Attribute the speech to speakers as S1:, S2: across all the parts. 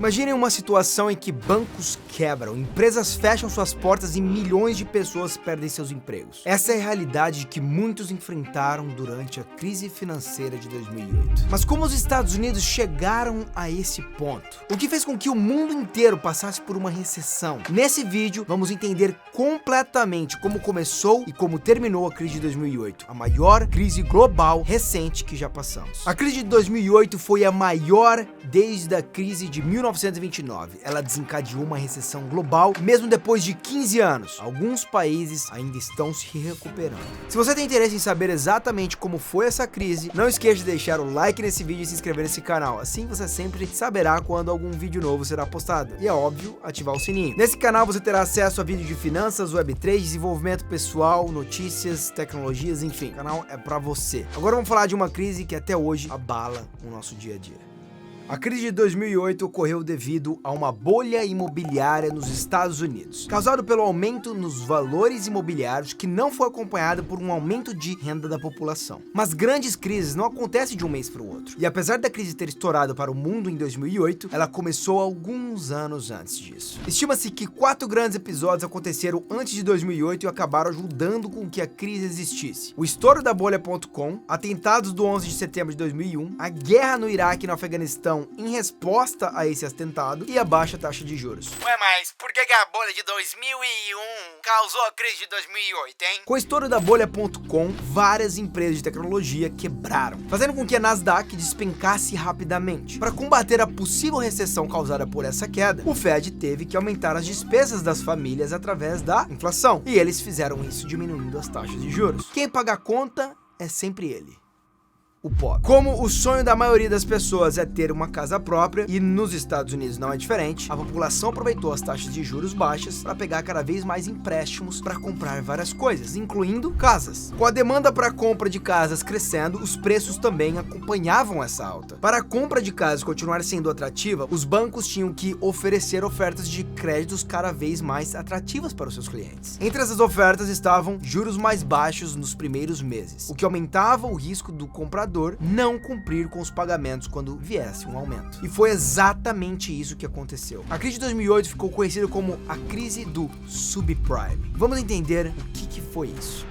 S1: Imaginem uma situação em que bancos quebram, empresas fecham suas portas e milhões de pessoas perdem seus empregos. Essa é a realidade que muitos enfrentaram durante a crise financeira de 2008. Mas como os Estados Unidos chegaram a esse ponto? O que fez com que o mundo inteiro passasse por uma recessão? Nesse vídeo, vamos entender completamente como começou e como terminou a crise de 2008, a maior crise global recente que já passamos. A crise de 2008 foi a maior desde a crise de 1929. Ela desencadeou uma recessão global, mesmo depois de 15 anos. Alguns países ainda estão se recuperando. Se você tem interesse em saber exatamente como foi essa crise, não esqueça de deixar o like nesse vídeo e se inscrever nesse canal. Assim você sempre saberá quando algum vídeo novo será postado. E é óbvio, ativar o sininho. Nesse canal você terá acesso a vídeos de finanças, Web3, desenvolvimento pessoal, notícias, tecnologias, enfim. O canal é pra você. Agora vamos falar de uma crise que até hoje abala o nosso dia a dia. A crise de 2008 ocorreu devido a uma bolha imobiliária nos Estados Unidos, causado pelo aumento nos valores imobiliários que não foi acompanhado por um aumento de renda da população. Mas grandes crises não acontecem de um mês para o outro. E apesar da crise ter estourado para o mundo em 2008, ela começou alguns anos antes disso. Estima-se que 4 grandes episódios aconteceram antes de 2008 e acabaram ajudando com que a crise existisse. O estouro da bolha.com, atentados do 11 de setembro de 2001, a guerra no Iraque e no Afeganistão em resposta a esse atentado e a baixa taxa de juros.
S2: Ué, mas por que a bolha de 2001 causou a crise de 2008, hein?
S1: Com o estouro da bolha.com, várias empresas de tecnologia quebraram, fazendo com que a Nasdaq despencasse rapidamente. Para combater a possível recessão causada por essa queda, o Fed teve que aumentar as despesas das famílias através da inflação, e eles fizeram isso diminuindo as taxas de juros. Quem paga a conta é sempre ele: o pobre. Como o sonho da maioria das pessoas é ter uma casa própria, e nos Estados Unidos não é diferente, a população aproveitou as taxas de juros baixas para pegar cada vez mais empréstimos para comprar várias coisas, incluindo casas. Com a demanda para a compra de casas crescendo, os preços também acompanhavam essa alta. Para a compra de casas continuar sendo atrativa, os bancos tinham que oferecer ofertas de créditos cada vez mais atrativas para os seus clientes. Entre essas ofertas estavam juros mais baixos nos primeiros meses, o que aumentava o risco do comprador não cumprir com os pagamentos quando viesse um aumento. E foi exatamente isso que aconteceu. A crise de 2008 ficou conhecida como a crise do subprime. Vamos entender o que foi isso.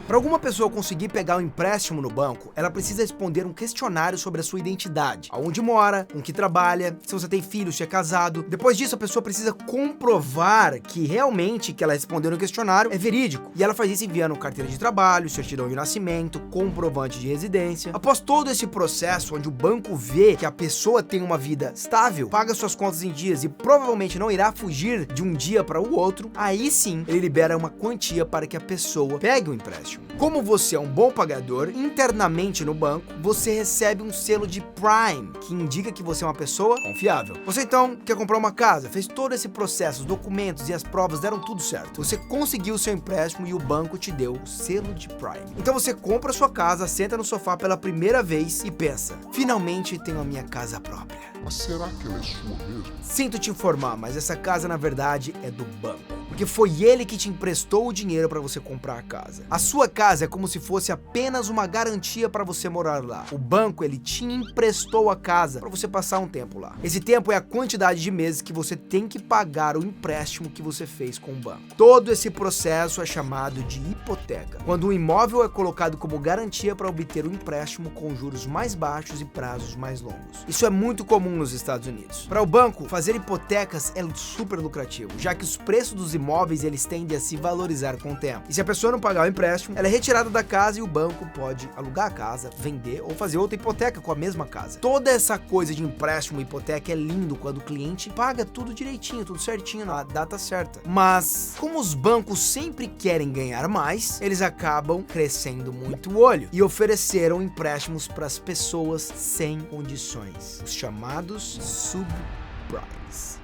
S1: Para alguma pessoa conseguir pegar um empréstimo no banco, ela precisa responder um questionário sobre a sua identidade, aonde mora, com que trabalha, se você tem filhos, se é casado. Depois disso, a pessoa precisa comprovar que realmente que ela respondeu no questionário é verídico. E ela faz isso enviando carteira de trabalho, certidão de nascimento, comprovante de residência. Após todo esse processo, onde o banco vê que a pessoa tem uma vida estável, paga suas contas em dias e provavelmente não irá fugir de um dia para o outro, aí sim ele libera uma quantia para que a pessoa pegue o empréstimo. Como você é um bom pagador, internamente no banco, você recebe um selo de Prime, que indica que você é uma pessoa confiável. Você então quer comprar uma casa, fez todo esse processo, os documentos e as provas deram tudo certo. Você conseguiu o seu empréstimo e o banco te deu o selo de Prime. Então você compra a sua casa, senta no sofá pela primeira vez e pensa: finalmente tenho a minha casa própria.
S3: Mas será que ela é sua mesmo?
S1: Sinto te informar, mas essa casa na verdade é do banco, porque foi ele que te emprestou o dinheiro para você comprar a casa. A sua casa é como se fosse apenas uma garantia para você morar lá. O banco, ele te emprestou a casa para você passar um tempo lá. Esse tempo é a quantidade de meses que você tem que pagar o empréstimo que você fez com o banco. Todo esse processo é chamado de hipoteca, quando um imóvel é colocado como garantia para obter o empréstimo com juros mais baixos e prazos mais longos. Isso é muito comum nos Estados Unidos. Para o banco, fazer hipotecas é super lucrativo, já que os preços dos imóveis eles tendem a se valorizar com o tempo. E se a pessoa não pagar o empréstimo, ela é retirada da casa e o banco pode alugar a casa, vender ou fazer outra hipoteca com a mesma casa. Toda essa coisa de empréstimo e hipoteca é lindo quando o cliente paga tudo direitinho, tudo certinho, na data certa. Mas, como os bancos sempre querem ganhar mais, eles acabam crescendo muito o olho e ofereceram empréstimos para as pessoas sem condições, os chamados subprimes.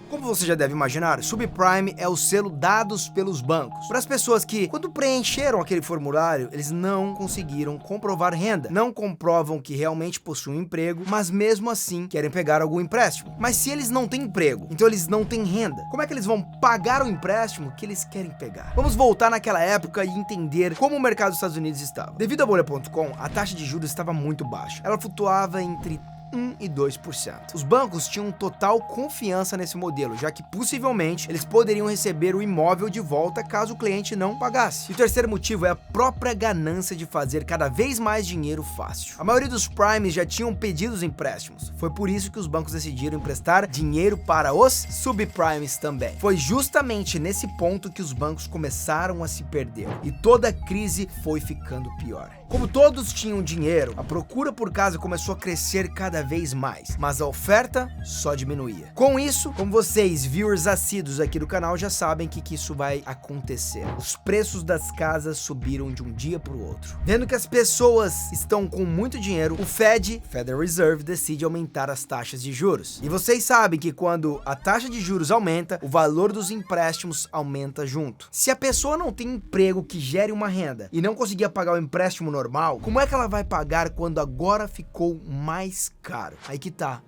S1: Como você já deve imaginar, subprime é o selo dados pelos bancos para as pessoas que, quando preencheram aquele formulário, eles não conseguiram comprovar renda, não comprovam que realmente possuem um emprego, mas mesmo assim querem pegar algum empréstimo. Mas se eles não têm emprego, então eles não têm renda, como é que eles vão pagar o empréstimo que eles querem pegar? Vamos voltar naquela época e entender como o mercado dos Estados Unidos estava. Devido à bolha.com, a taxa de juros estava muito baixa. Ela flutuava entre 1 e 2%. Os bancos tinham total confiança nesse modelo, já que possivelmente eles poderiam receber o imóvel de volta caso o cliente não pagasse. E o terceiro motivo é a própria ganância de fazer cada vez mais dinheiro fácil. A maioria dos primes já tinham pedido os empréstimos. Foi por isso que os bancos decidiram emprestar dinheiro para os subprimes também. Foi justamente nesse ponto que os bancos começaram a se perder e toda a crise foi ficando pior. Como todos tinham dinheiro, a procura por casa começou a crescer cada vez mais, mas a oferta só diminuía. Com isso, como vocês, viewers assíduos aqui do canal, já sabem que isso vai acontecer. Os preços das casas subiram de um dia para o outro. Vendo que as pessoas estão com muito dinheiro, o Federal Reserve, decide aumentar as taxas de juros. E vocês sabem que quando a taxa de juros aumenta, o valor dos empréstimos aumenta junto. Se a pessoa não tem emprego que gere uma renda e não conseguia pagar o empréstimo normal, como é que ela vai pagar quando agora ficou mais caro? Aí que tá.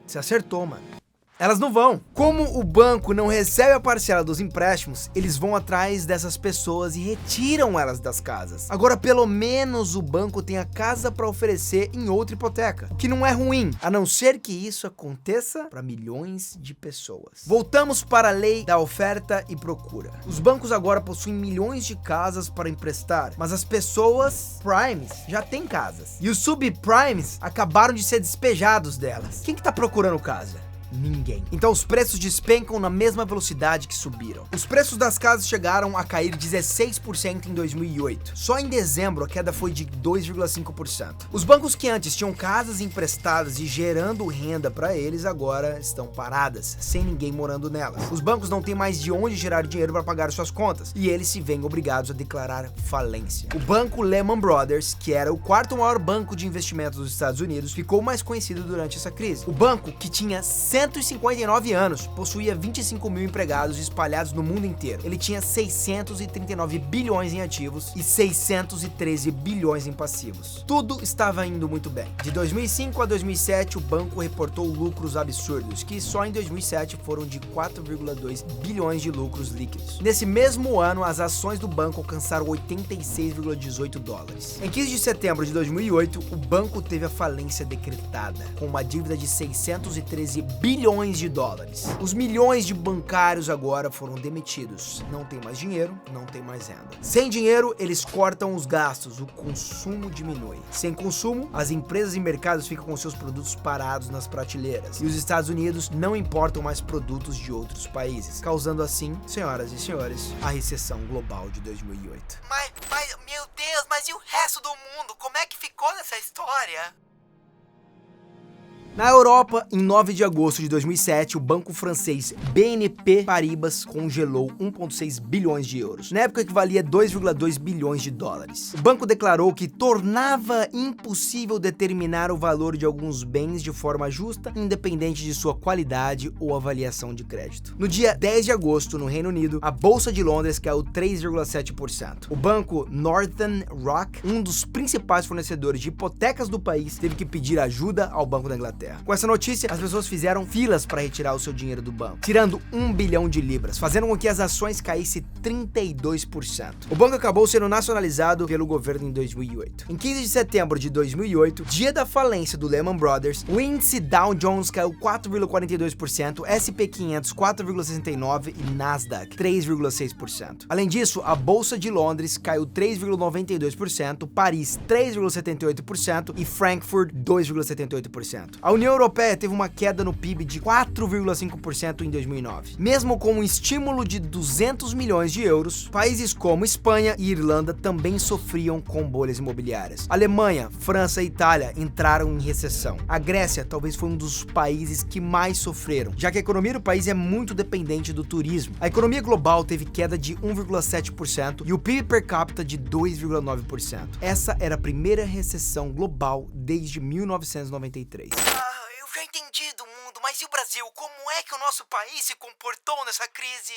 S1: Você acertou, mano. Elas não vão. Como o banco não recebe a parcela dos empréstimos, eles vão atrás dessas pessoas e retiram elas das casas. Agora, pelo menos o banco tem a casa para oferecer em outra hipoteca, que não é ruim, a não ser que isso aconteça para milhões de pessoas. Voltamos para a lei da oferta e procura. Os bancos agora possuem milhões de casas para emprestar, mas as pessoas primes já têm casas. E os subprimes acabaram de ser despejados delas. Quem que tá procurando casa? Ninguém. Então os preços despencam na mesma velocidade que subiram. Os preços das casas chegaram a cair 16% em 2008. Só em dezembro a queda foi de 2,5%. Os bancos que antes tinham casas emprestadas e gerando renda para eles agora estão paradas, sem ninguém morando nelas. Os bancos não têm mais de onde gerar dinheiro para pagar suas contas e eles se veem obrigados a declarar falência. O banco Lehman Brothers, que era o quarto maior banco de investimentos dos Estados Unidos, ficou mais conhecido durante essa crise. O banco, que tinha 159 anos, possuía 25 mil empregados espalhados no mundo inteiro. Ele tinha 639 bilhões em ativos e 613 bilhões em passivos. Tudo estava indo muito bem. De 2005 a 2007, o banco reportou lucros absurdos, que só em 2007 foram de 4,2 bilhões de lucros líquidos. Nesse mesmo ano, as ações do banco alcançaram 86,18 dólares. Em 15 de setembro de 2008, o banco teve a falência decretada, com uma dívida de 613 bilhões de dólares. Os milhões de bancários agora foram demitidos. Não tem mais dinheiro, não tem mais renda. Sem dinheiro, eles cortam os gastos, o consumo diminui. Sem consumo, as empresas e mercados ficam com seus produtos parados nas prateleiras. E os Estados Unidos não importam mais produtos de outros países, causando assim, senhoras e senhores, a recessão global de 2008.
S2: Mas, meu Deus, mas e o resto do mundo? Como é que ficou nessa história?
S1: Na Europa, em 9 de agosto de 2007, o banco francês BNP Paribas congelou 1,6 bilhões de euros, na época equivalia a 2,2 bilhões de dólares. O banco declarou que tornava impossível determinar o valor de alguns bens de forma justa, independente de sua qualidade ou avaliação de crédito. No dia 10 de agosto, no Reino Unido, a Bolsa de Londres caiu 3,7%. O banco Northern Rock, um dos principais fornecedores de hipotecas do país, teve que pedir ajuda ao Banco da Inglaterra. Com essa notícia, as pessoas fizeram filas para retirar o seu dinheiro do banco, tirando 1 bilhão de libras, fazendo com que as ações caíssem 32%. O banco acabou sendo nacionalizado pelo governo em 2008. Em 15 de setembro de 2008, dia da falência do Lehman Brothers, o índice Dow Jones caiu 4,42%, S&P 500 4,69% e Nasdaq 3,6%. Além disso, a Bolsa de Londres caiu 3,92%, Paris 3,78% e Frankfurt 2,78%. A União Europeia teve uma queda no PIB de 4,5% em 2009. Mesmo com um estímulo de 200 milhões de euros, países como Espanha e Irlanda também sofriam com bolhas imobiliárias. Alemanha, França e Itália entraram em recessão. A Grécia talvez foi um dos países que mais sofreram, já que a economia do país é muito dependente do turismo. A economia global teve queda de 1,7% e o PIB per capita de 2,9%. Essa era a primeira recessão global desde 1993.
S2: Eu já entendi do mundo, mas e o Brasil? Como é que o nosso país se comportou nessa crise?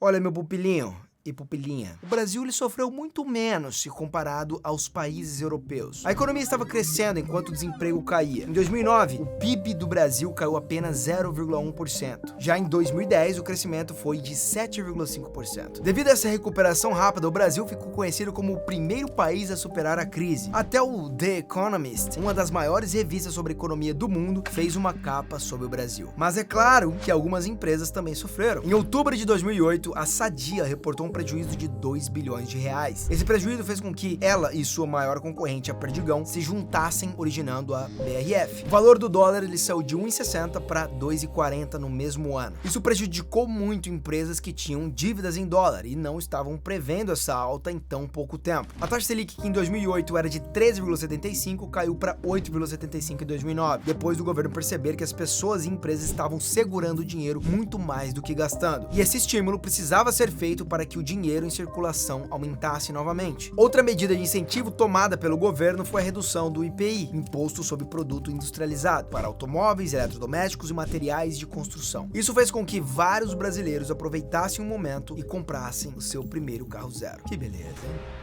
S1: Olha, meu pupilinho, e pupilinha. O Brasil ele sofreu muito menos se comparado aos países europeus. A economia estava crescendo enquanto o desemprego caía. Em 2009, o PIB do Brasil caiu apenas 0,1%. Já em 2010, o crescimento foi de 7,5%. Devido a essa recuperação rápida, o Brasil ficou conhecido como o primeiro país a superar a crise. Até o The Economist, uma das maiores revistas sobre economia do mundo, fez uma capa sobre o Brasil. Mas é claro que algumas empresas também sofreram. Em outubro de 2008, a Sadia reportou um prejuízo de 2 bilhões de reais. Esse prejuízo fez com que ela e sua maior concorrente, a Perdigão, se juntassem, originando a BRF. O valor do dólar ele saiu de 1,60 para 2,40 no mesmo ano. Isso prejudicou muito empresas que tinham dívidas em dólar e não estavam prevendo essa alta em tão pouco tempo. A taxa Selic, que em 2008 era de 13,75, caiu para 8,75 em 2009, depois do governo perceber que as pessoas e empresas estavam segurando o dinheiro muito mais do que gastando. E esse estímulo precisava ser feito para que o dinheiro em circulação aumentasse novamente. Outra medida de incentivo tomada pelo governo foi a redução do IPI, Imposto sobre Produto Industrializado, para automóveis, eletrodomésticos e materiais de construção. Isso fez com que vários brasileiros aproveitassem o momento e comprassem o seu primeiro carro zero. Que beleza, hein?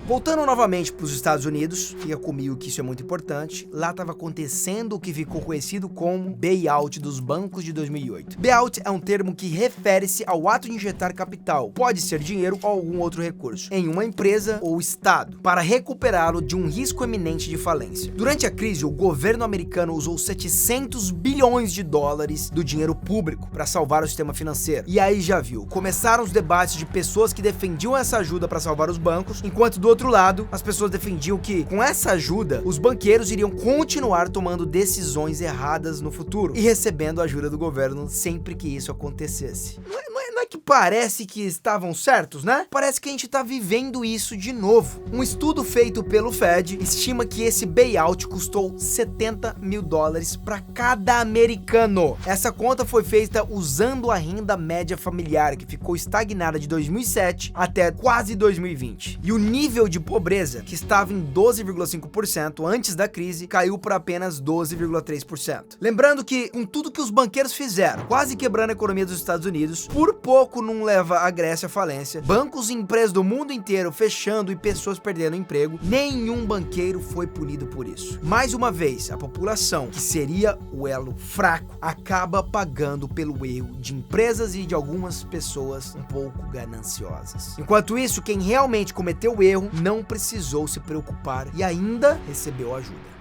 S1: Voltando novamente para os Estados Unidos, fica comigo que isso é muito importante, lá estava acontecendo o que ficou conhecido como bailout dos bancos de 2008. Bailout é um termo que refere-se ao ato de injetar capital, pode ser dinheiro ou algum outro recurso, em uma empresa ou estado, para recuperá-lo de um risco eminente de falência. Durante a crise, o governo americano usou 700 bilhões de dólares do dinheiro público para salvar o sistema financeiro. E aí já viu, começaram os debates de pessoas que defendiam essa ajuda para salvar os bancos, enquanto do outro lado, as pessoas defendiam que, com essa ajuda, os banqueiros iriam continuar tomando decisões erradas no futuro e recebendo a ajuda do governo sempre que isso acontecesse. Não é que parece que estavam certos, né? Parece que a gente tá vivendo isso de novo. Um estudo feito pelo Fed estima que esse bailout custou 70 mil dólares para cada americano. Essa conta foi feita usando a renda média familiar, que ficou estagnada de 2007 até quase 2020. E o nível de pobreza, que estava em 12,5% antes da crise, caiu para apenas 12,3%. Lembrando que, com tudo que os banqueiros fizeram, quase quebrando a economia dos Estados Unidos, por pouco não leva a Grécia à falência, bancos e empresas do mundo inteiro fechando e pessoas perdendo emprego, nenhum banqueiro foi punido por isso. Mais uma vez, a população, que seria o elo fraco, acaba pagando pelo erro de empresas e de algumas pessoas um pouco gananciosas. Enquanto isso, quem realmente cometeu o erro não precisou se preocupar e ainda recebeu ajuda.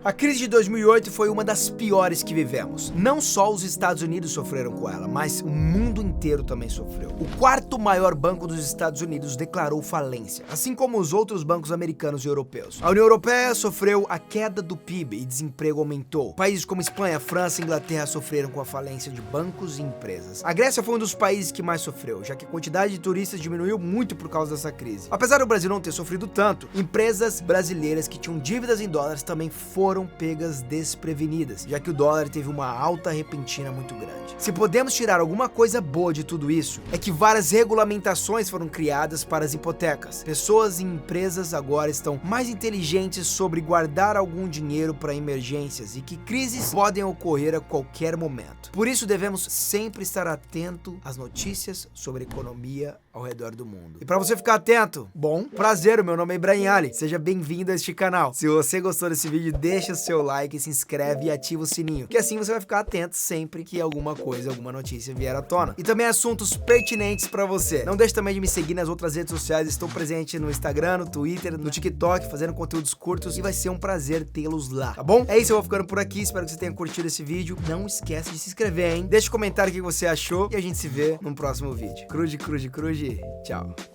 S1: A crise de 2008 foi uma das piores que vivemos. Não só os Estados Unidos sofreram com ela, mas o mundo inteiro também sofreu. O quarto maior banco dos Estados Unidos declarou falência, assim como os outros bancos americanos e europeus. A União Europeia sofreu a queda do PIB e desemprego aumentou. Países como Espanha, França e Inglaterra sofreram com a falência de bancos e empresas. A Grécia foi um dos países que mais sofreu, já que a quantidade de turistas diminuiu muito por causa dessa crise. Apesar do Brasil não ter sofrido tanto, empresas brasileiras que tinham dívidas em dólares também foram pegas desprevenidas, já que o dólar teve uma alta repentina muito grande. Se podemos tirar alguma coisa boa de tudo isso, é que várias regulamentações foram criadas para as hipotecas. Pessoas e empresas agora estão mais inteligentes sobre guardar algum dinheiro para emergências e que crises podem ocorrer a qualquer momento. Por isso devemos sempre estar atento às notícias sobre economia ao redor do mundo. E para você ficar atento, bom, prazer, o meu nome é Ibrahim Ali, seja bem-vindo a este canal. Se você gostou desse vídeo, deixa o seu like, se inscreve e ativa o sininho, que assim você vai ficar atento sempre que alguma coisa, alguma notícia vier à tona. E também assuntos pertinentes para você. Não deixe também de me seguir nas outras redes sociais, estou presente no Instagram, no Twitter, no TikTok, fazendo conteúdos curtos e vai ser um prazer tê-los lá, tá bom? É isso, eu vou ficando por aqui, espero que você tenha curtido esse vídeo. Não esquece de se inscrever, hein? Deixa um comentário o que você achou e a gente se vê no próximo vídeo. Cruze, cruze, cruze. Tchau.